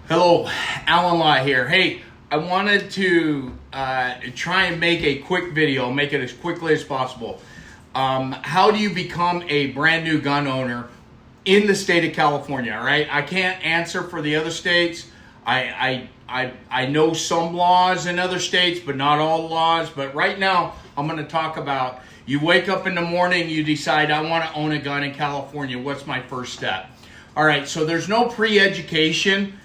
Hello, Alan Law here. Hey, I wanted to try and make a quick video, make it as quickly as possible. How do you become a brand new gun owner in the state of California? All right, I can't answer for the other states. I know some laws in other states, but not all laws. But right now, I'm going to talk about you wake up in the morning, you decide I want to own a gun in California. What's my first step? All right, so there's no pre-education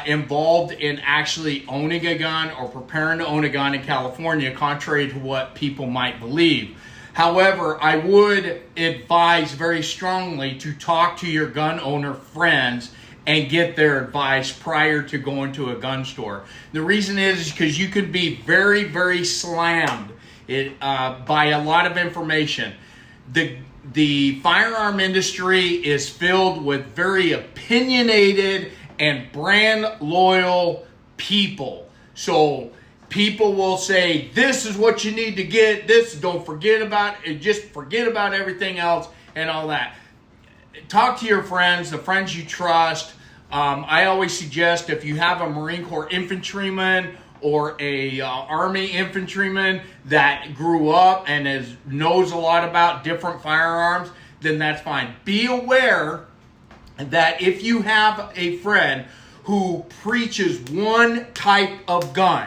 involved in actually owning a gun or preparing to own a gun in California, contrary to what people might believe. However, I would advise very strongly to talk to your gun owner friends and get their advice prior to going to a gun store. The reason is because you could be very, very slammed by a lot of information. The firearm industry is filled with very opinionated and brand loyal people. So people will say, this is what you need to get, this, don't forget about it, just forget about everything else and all that. Talk to your friends, the friends you trust. I always suggest if you have a Marine Corps infantryman or a Army infantryman that grew up and knows a lot about different firearms, then that's fine. Be aware that if you have a friend who preaches one type of gun,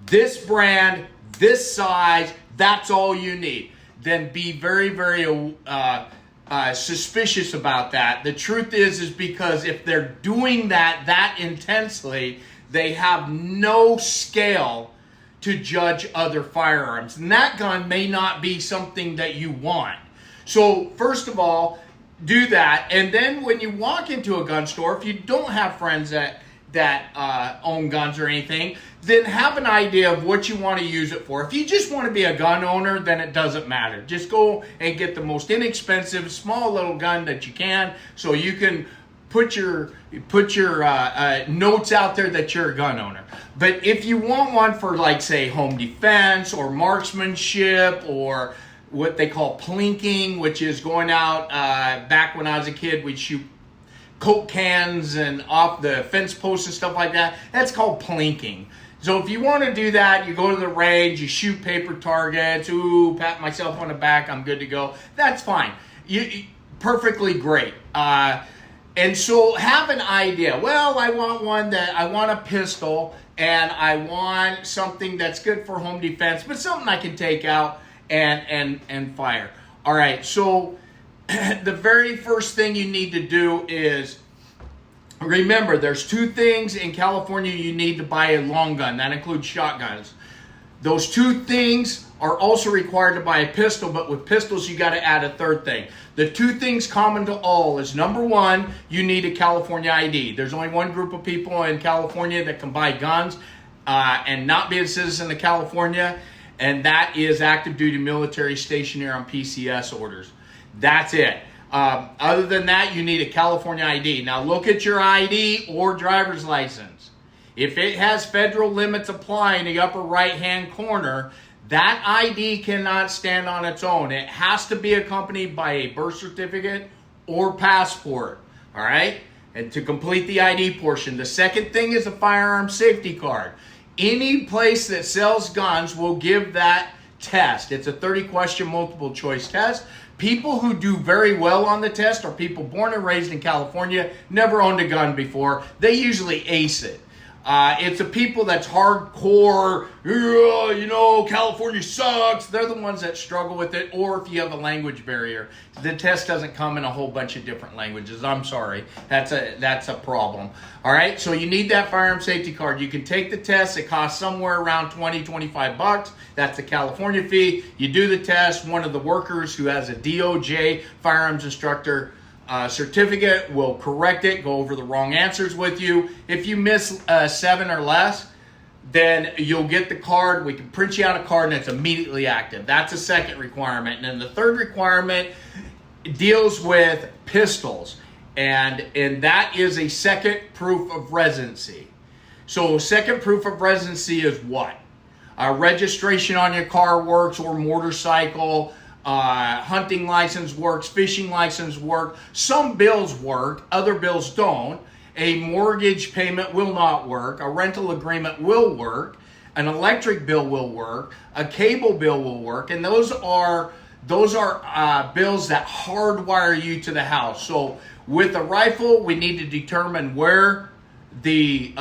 this brand, this size, that's all you need, then be very, very suspicious about that. The truth is because if they're doing that intensely, they have no scale to judge other firearms. And that gun may not be something that you want. So first of all, do that, and then when you walk into a gun store, if you don't have friends that own guns or anything, then have an idea of what you want to use it for. If you just want to be a gun owner, then it doesn't matter. Just go and get the most inexpensive, small little gun that you can, so you can put your notes out there that you're a gun owner. But if you want one for, like, say, home defense or marksmanship or what they call plinking, which is going out, back when I was a kid, we'd shoot Coke cans and off the fence posts and stuff like that. That's called plinking. So if you want to do that, you go to the range, you shoot paper targets, ooh, pat myself on the back, I'm good to go. That's fine. Perfectly great. And so have an idea. Well, I want a pistol, and I want something that's good for home defense, but something I can take out and fire. All right, so the very first thing you need to do is remember there's two things in California you need to buy a long gun. That includes shotguns. Those two things are also required to buy a pistol, but with pistols you got to add a third thing. The two things common to all is, number one, you need a California ID. There's only one group of people in California that can buy guns and not be a citizen of California, and that is active duty military stationed here on PCS orders. That's it. Other than that, you need a California ID. Now look at your ID or driver's license. If it has federal limits apply in the upper right-hand corner, that ID cannot stand on its own. It has to be accompanied by a birth certificate or passport. All right? And to complete the ID portion. The second thing is a firearm safety card. Any place that sells guns will give that test. It's a 30-question multiple choice test. People who do very well on the test are people born and raised in California, never owned a gun before. They usually ace it. It's a people that's hardcore, California sucks. They're the ones that struggle with it. Or if you have a language barrier, the test doesn't come in a whole bunch of different languages. I'm sorry. That's a problem. All right. So you need that firearm safety card. You can take the test. It costs somewhere around $20-25. That's the California fee. You do the test. One of the workers who has a DOJ firearms instructor certificate will correct it, go over the wrong answers with you. If you miss 7 or less, then you'll get the card. We can print you out a card and it's immediately active. That's a second requirement. And then the third requirement deals with pistols. And that is a second proof of residency. So second proof of residency is what? Registration on your car works, or motorcycle. Hunting license works, fishing license work. Some bills work, other bills don't. A mortgage payment will not work. A rental agreement will work. An electric bill will work. A cable bill will work. And those are bills that hardwire you to the house. So with a rifle, we need to determine where the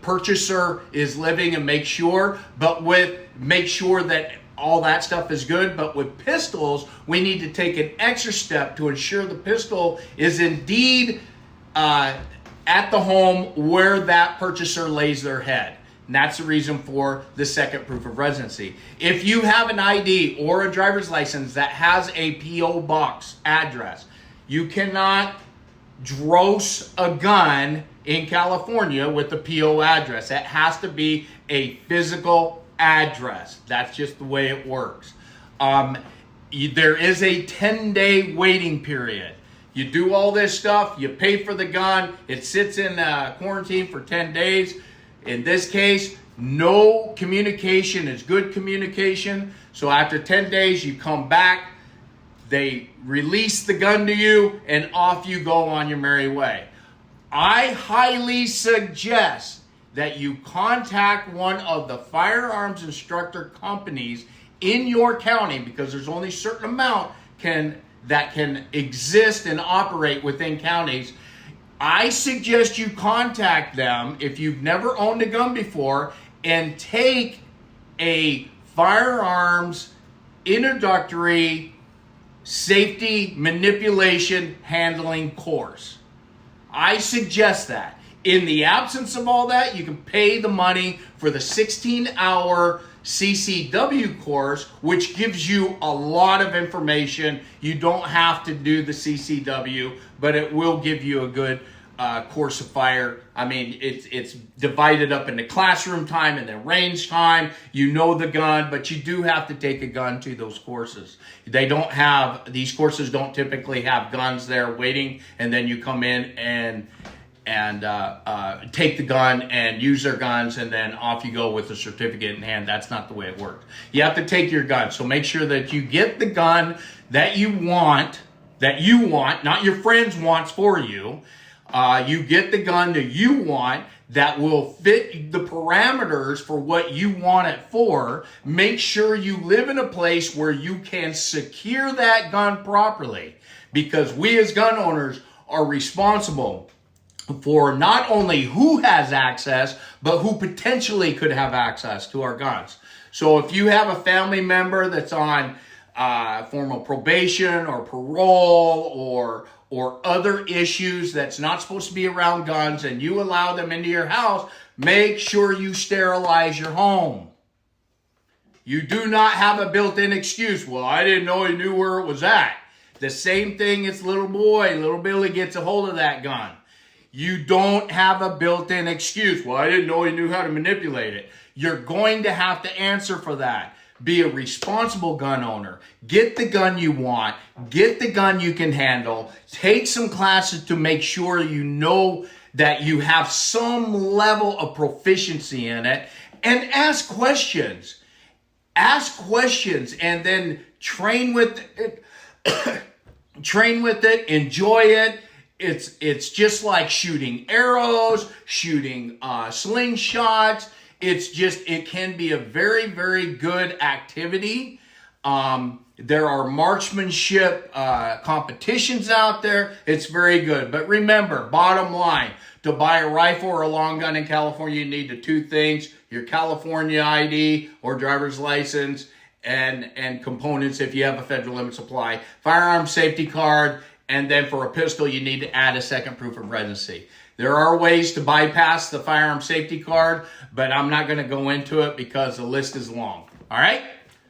purchaser is living and make sure that all that stuff is good. But with pistols, we need to take an extra step to ensure the pistol is indeed at the home where that purchaser lays their head. And that's the reason for the second proof of residency. If you have an ID or a driver's license that has a P.O. box address, you cannot dross a gun in California with the P.O. address. It has to be a physical address. That's just the way it works. There is a 10-day waiting period. You do all this stuff, you pay for the gun, it sits in quarantine for 10 days. In this case, no communication is good communication. So after 10 days, you come back, they release the gun to you, and off you go on your merry way. I highly suggest that you contact one of the firearms instructor companies in your county, because there's only a certain amount that can exist and operate within counties. I suggest you contact them if you've never owned a gun before and take a firearms introductory safety manipulation handling course. I suggest that. In the absence of all that, you can pay the money for the 16-hour CCW course, which gives you a lot of information. You don't have to do the CCW, but it will give you a good course of fire. I mean, it's divided up into classroom time and then range time. You know the gun, but you do have to take a gun to those courses. These courses don't typically have guns there waiting, and then you come in and take the gun and use their guns, and then off you go with a certificate in hand. That's not the way it works. You have to take your gun. So make sure that you get the gun that you want, not your friends wants for you. You get the gun that you want that will fit the parameters for what you want it for. Make sure you live in a place where you can secure that gun properly, because we as gun owners are responsible for not only who has access, but who potentially could have access to our guns. So if you have a family member that's on formal probation or parole or other issues that's not supposed to be around guns, and you allow them into your house, make sure you sterilize your home. You do not have a built-in excuse. Well, I didn't know he knew where it was at. The same thing as little Billy gets a hold of that gun. You don't have a built-in excuse. Well, I didn't know he knew how to manipulate it. You're going to have to answer for that. Be a responsible gun owner. Get the gun you want. Get the gun you can handle. Take some classes to make sure you know that you have some level of proficiency in it. And ask questions. Ask questions and then train with it. Train with it. Enjoy it. It's just like shooting arrows, shooting slingshots. It can be a very, very good activity. There are marksmanship competitions out there. It's very good. But remember, bottom line, to buy a rifle or a long gun in California, you need the two things: your California ID or driver's license, and components if you have a federal limit supply, firearm safety card, and then for a pistol, you need to add a second proof of residency. There are ways to bypass the firearm safety card, but I'm not going to go into it because the list is long. All right?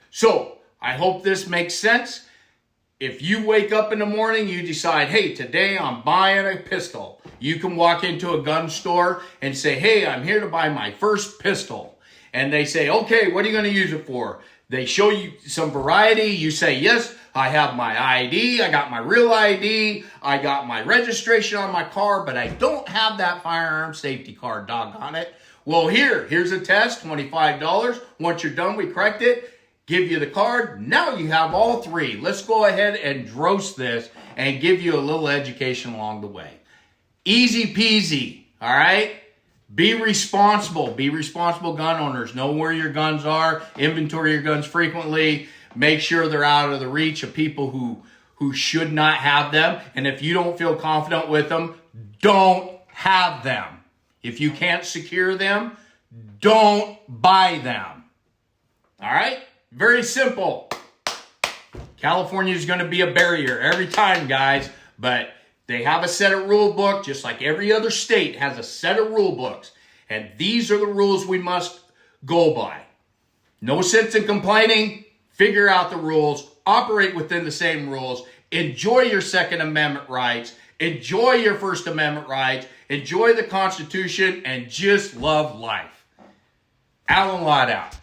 So I hope this makes sense. If you wake up in the morning, you decide, hey, today I'm buying a pistol. You can walk into a gun store and say, hey, I'm here to buy my first pistol. And they say, okay, what are you going to use it for? They show you some variety. You say, yes, I have my ID. I got my real ID. I got my registration on my car, but I don't have that firearm safety card, doggone it. Well, here's a test, $25. Once you're done, we correct it, give you the card. Now you have all three. Let's go ahead and dross this and give you a little education along the way. Easy peasy, all right? Be responsible. Be responsible gun owners. Know where your guns are. Inventory your guns frequently. Make sure they're out of the reach of people who should not have them. And if you don't feel confident with them, don't have them. If you can't secure them, don't buy them. All right? Very simple. California is going to be a barrier every time, guys, but they have a set of rule book, just like every other state has a set of rule books. And these are the rules we must go by. No sense in complaining. Figure out the rules. Operate within the same rules. Enjoy your Second Amendment rights. Enjoy your First Amendment rights. Enjoy the Constitution and just love life. Alan Lott out.